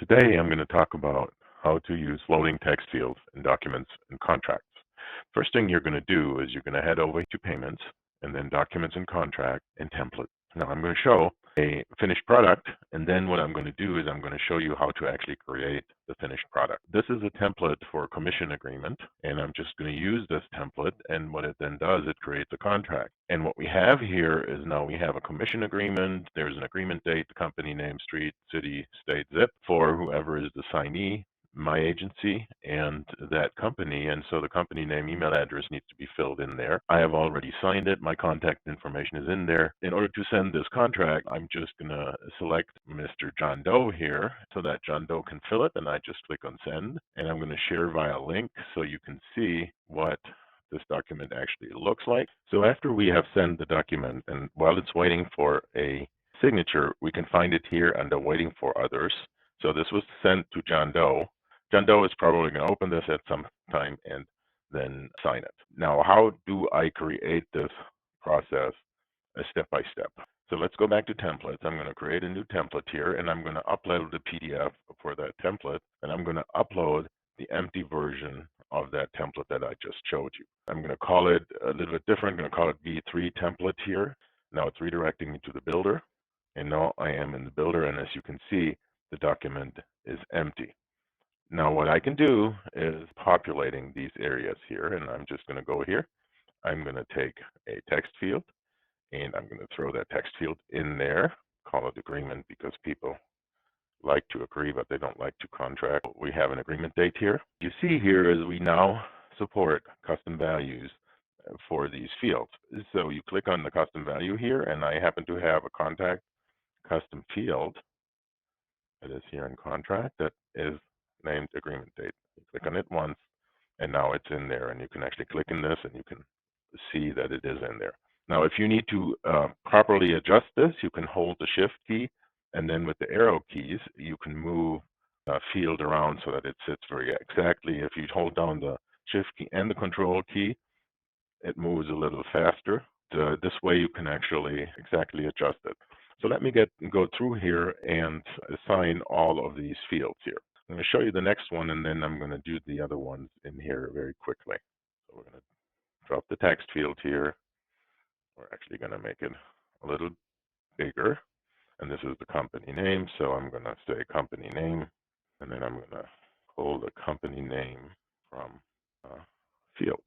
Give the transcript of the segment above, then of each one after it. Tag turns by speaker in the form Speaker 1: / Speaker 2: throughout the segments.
Speaker 1: Today I'm going to talk about how to use floating text fields in documents and contracts. First thing you're going to do is you're going to head over to Payments and then Documents and Contract and Template. Now I'm going to show a finished product, and then what I'm going to do is I'm going to show you how to actually create the finished product. This is a template for a commission agreement, and I'm just going to use this template, and what it then does, it creates a contract. And what we have here is now we have a commission agreement. There's an agreement date, the company name, street, city, state, zip for whoever is the signee, my agency, and that company. And so the company name, email address needs to be filled in there. I have already signed it. My contact information is in there. In order to send this contract, I'm just going to select Mr. John Doe here so that John Doe can fill it, and I just click on send, and I'm going to share via link so you can see what this document actually looks like. So after we have sent the document, and while it's waiting for a signature, we can find it here under waiting for others. So this was sent to John Doe. John Doe is probably going to open this at some time and then sign it. Now, how do I create this process step by step? So let's go back to templates. I'm going to create a new template here, and I'm going to upload the PDF for that template, and I'm going to upload the empty version of that template that I just showed you. I'm going to call it a little bit different. I'm going to call it V3 template here. Now it's redirecting me to the builder, and now I am in the builder, and as you can see, the document is empty. Now what I can do is populating these areas here, and I'm just going to go here. I'm going to take a text field, and I'm going to throw that text field in there. Call it agreement because people like to agree, but they don't like to contract. We have an agreement date here. You see here is we now support custom values for these fields. So you click on the custom value here, and I happen to have a contact custom field that is here in contract that is named agreement date. You click on it once, and now it's in there, and you can actually click in this and you can see that it is in there. Now if you need to properly adjust this, you can hold the shift key, and then with the arrow keys you can move a field around so that it sits very exactly. If you hold down the shift key and the control key, it moves a little faster. This way you can actually exactly adjust it. So let me go through here and assign all of these fields here. I'm going to show you the next one, and then I'm going to do the other ones in here very quickly. So we're going to drop the text field here. We're actually going to make it a little bigger, and this is the company name, so I'm going to say company name, and then I'm going to pull the company name from field.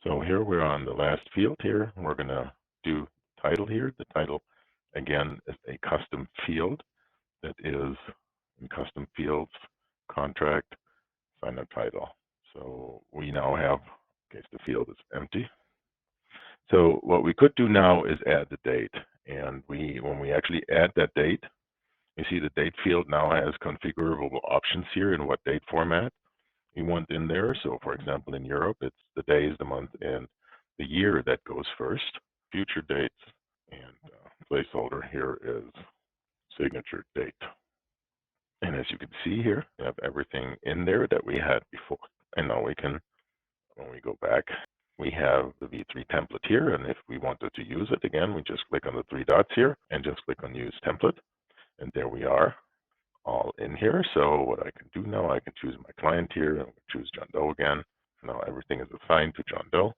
Speaker 1: So here we're on the last field here. We're going to do title here. The title, again, is a custom field that is in custom fields, contract, sign a title. So we now have, in case the field is empty. So what we could do now is add the date. And when we actually add that date, you see the date field now has configurable options here in what date format you want in there. So for example, in Europe, it's the days, the month, and the year that goes first. Future dates, and placeholder here is signature date. And as you can see here, we have everything in there that we had before. And now we can, when we go back, we have the V3 template here. And if we wanted to use it again, we just click on the three dots here and just click on use template. And there we are, all in here. So what I can do now, I can choose my client here, and choose John Doe again. Now everything is assigned to John Doe.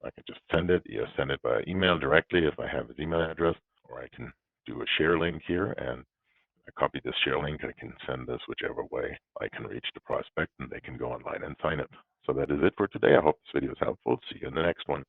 Speaker 1: I can just send it, either send it by email directly if I have his email address, or I can do a share link here, and I copy this share link. I can send this whichever way I can reach the prospect, and they can go online and sign it. So that is it for today. I hope this video is helpful. See you in the next one.